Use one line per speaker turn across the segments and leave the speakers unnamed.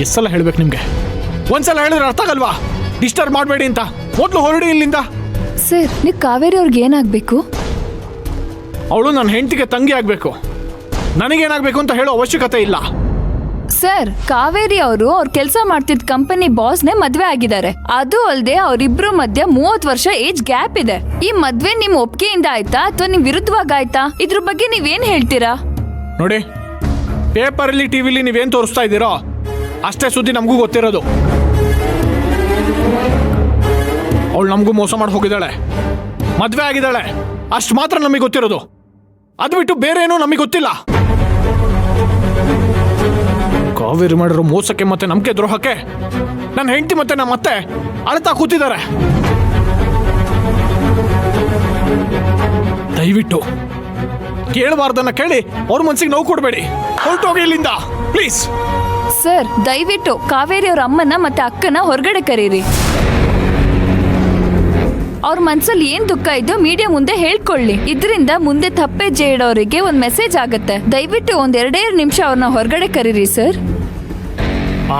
ಎಷ್ಟು ಸಲ ಹೇಳ್ಬೇಕು ನಿಮ್ಗೆ? ಒಂದ್ಸಲ ಹೇಳಿದ್ರೆ ಅರ್ಥ ಆಗಲ್ವಾ? ಡಿಸ್ಟರ್ಬ್ ಮಾಡಬೇಡಿ ಅಂತ. ಮೊದಲು ಹೊರಡಿ ಇಲ್ಲಿಂದ.
ಸರ್, ನೀವು ಕಾವೇರಿ ಅವ್ರಿಗೆ ಏನಾಗಬೇಕು?
ಅವಳು ನನ್ನ ಹೆಂಡತಿಗೆ ತಂಗಿ ಆಗಬೇಕು. ನನಗೇನಾಗಬೇಕು ಅಂತ ಹೇಳೋ ಅವಶ್ಯಕತೆ ಇಲ್ಲ.
ಸರ್, ಕಾವೇರಿ ಅವರು ಅವ್ರ ಕೆಲಸ ಮಾಡ್ತಿದ್ದ ಕಂಪನಿ ಬಾಸ್ನೇ ಮದ್ವೆ ಆಗಿದ್ದಾರೆ. ಅದು ಅಲ್ಲದೆ ಅವರಿಬ್ರು ಮಧ್ಯ 30 ವರ್ಷ ಏಜ್ ಗ್ಯಾಪ್ ಇದೆ. ಈ ಮದ್ವೆ ನಿಮ್ ಒಪ್ಪಿಗೆಯಿಂದ ಆಯ್ತಾ ಅಥವಾ ನಿಮ್ ವಿರುದ್ಧವಾಗಿ ಆಯ್ತಾ? ಇದ್ರ ಬಗ್ಗೆ ನೀವೇನ್ ಹೇಳ್ತೀರಾ?
ನೋಡಿ, ಪೇಪರಲ್ಲಿ ಟಿವಿಲಿ ನೀವೇನು ತೋರಿಸ್ತಾ ಇದ್ದೀರೋ ಅಷ್ಟೇ ಸುದ್ದಿ ನಮಗೂ ಗೊತ್ತಿರೋದು. ಅವಳು ನಮಗೂ ಮೋಸ ಮಾಡಿ ಹೋಗಿದ್ದಾಳೆ, ಮದುವೆ ಆಗಿದ್ದಾಳೆ, ಅಷ್ಟು ಮಾತ್ರ ನಮಗೆ ಗೊತ್ತಿರೋದು. ಅದು ಬಿಟ್ಟು ಬೇರೆ ಏನೂ ನಮಗೆ ಗೊತ್ತಿಲ್ಲ. ಕಾವೇರಿ ಮಾಡಿರೋ ಮೋಸಕ್ಕೆ ಮತ್ತೆ ನಂಬಿಕೆ ದ್ರೋಹಕ್ಕೆ ನನ್ನ ಹೆಂಡತಿ ಮತ್ತೆ ನಮ್ಮ ಮತ್ತೆ ಅಳ್ತಾ ಕೂತಿದ್ದಾರೆ. ದಯವಿಟ್ಟು ಕೇಳಬಾರ್ದನ್ನ ಕೇಳಿ ಅವ್ರ ಮನ್ಸಿಗೆ ನೋವು ಕೊಡಬೇಡಿ. ಹೊರಟೋಗಿ ಇಲ್ಲಿಂದ ಪ್ಲೀಸ್.
ಸರ್, ದಯವಿಟ್ಟು ಕಾವೇರಿ ಅವ್ರ ಅಮ್ಮನ ಮತ್ತೆ ಅಕ್ಕನ ಹೊರಗಡೆ ಕರೀರಿ. ಅವ್ರ ಮನ್ಸಲ್ಲಿ ಏನ್ ದುಃಖ ಇದೋ ಮೀಡಿಯಾ ಮುಂದೆ ಹೇಳ್ಕೊಳ್ಳಿ. ಇದರಿಂದ ಮುಂದೆ ತಪ್ಪೆಜ್ಜೆ ಇಡೋರಿಗೆ ಒಂದ್ ಮೆಸೇಜ್ ಆಗುತ್ತೆ. ದಯವಿಟ್ಟು ಒಂದ್ 2 ನಿಮಿಷ ಅವ್ರನ್ನ ಹೊರಗಡೆ ಕರೀರಿ ಸರ್.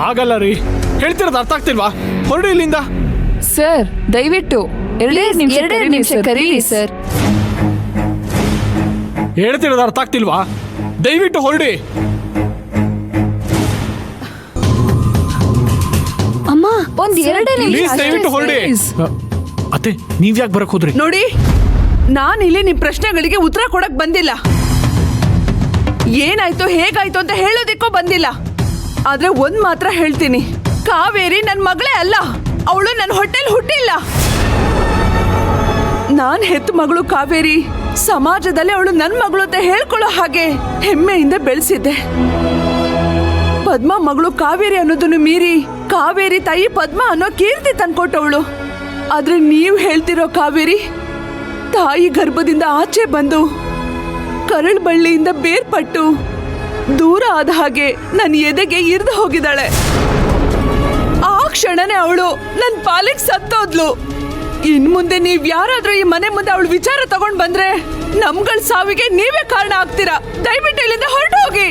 ಆಗಲ್ಲ ರೀ, ಹೇಳ್ತಿರೋದು ಅರ್ಥ ಆಗ್ತಿಲ್ವಾ? ಹೊರಡಿ ಇಲ್ಲಿಂದ.
ಸರ್, ದಯವಿಟ್ಟು 2 ನಿಮಿಷ ಕರೀರಿ ಸರ್.
ಹೇಳ್ತಿರೋದು ಅರ್ಥ ಆಗ್ತಿಲ್ವಾ? ದಯವಿಟ್ಟು ಹೊರಡಿ.
ಅಮ್ಮ, ಒಂದ್ 2 ನಿಮಿಷ
ದಯವಿಟ್ಟು ಹೊರಡಿ. ಅತ್ತೆ, ನೀವ್ಯಾಕೆ ಬರಕ್ ಹೋದ್ರಿ?
ನೋಡಿ, ನಾನಿಲ್ಲಿ ನಿಮ್ ಪ್ರಶ್ನೆಗಳಿಗೆ ಉತ್ತರ ಕೊಡಕ್ ಬಂದಿಲ್ಲ. ಏನಾಯ್ತು ಹೇಗಾಯ್ತು ಅಂತ ಹೇಳೋದಿಕ್ಕೂ ಬಂದಿಲ್ಲ. ಆದ್ರೆ ಒಂದ್ ಮಾತ್ರ ಹೇಳ್ತೀನಿ, ಕಾವೇರಿ ನನ್ ಮಗಳೇ ಅಲ್ಲ. ಅವಳು ನನ್ನ ಹೊಟ್ಟೆಲ್ ಹುಟ್ಟಿಲ್ಲ. ನಾನ್ ಹೆತ್ತ ಮಗಳು ಕಾವೇರಿ. ಸಮಾಜದಲ್ಲಿ ಅವಳು ನನ್ ಮಗಳು ಅಂತ ಹೇಳ್ಕೊಳ್ಳೋ ಹಾಗೆ ಹೆಮ್ಮೆಯಿಂದ ಬೆಳೆಸಿದ್ದೆ. ಪದ್ಮ ಮಗಳು ಕಾವೇರಿ ಅನ್ನೋದನ್ನು ಮೀರಿ ಕಾವೇರಿ ತಾಯಿ ಪದ್ಮ ಅನ್ನೋ ಕೀರ್ತಿ ತಂದ್ಕೊಟ್ಟವಳು. ಆದ್ರೆ ನೀವು ಹೇಳ್ತಿರೋ ಕಾವೇರಿ ತಾಯಿ ಗರ್ಭದಿಂದ ಆಚೆ ಬಂದು ಕರಳು ಬಳ್ಳಿಯಿಂದ ಬೇರ್ಪಟ್ಟು ದೂರ ಆದ ಹಾಗೆ ನನ್ನ ಎದೆಗೆ ಇರ್ದು ಹೋಗಿದ್ದಾಳೆ. ಆ ಕ್ಷಣನೇ ಅವಳು ನನ್ನ ಪಾಲಿಗೆ ಸತ್ತೋದ್ಲು. ಇನ್ ಮುಂದೆ ನೀವ್ ಯಾರಾದ್ರೂ ಈ ಮನೆ ಮುಂದೆ ಅವಳು ವಿಚಾರ ತಗೊಂಡ್ ಬಂದ್ರೆ ನಮ್ಗಳ ಸಾವಿಗೆ ನೀವೇ ಕಾರಣ ಆಗ್ತೀರಾ. ದಯವಿಟ್ಟು ಇಲ್ಲಿಂದ ಹೊರಟು ಹೋಗಿ.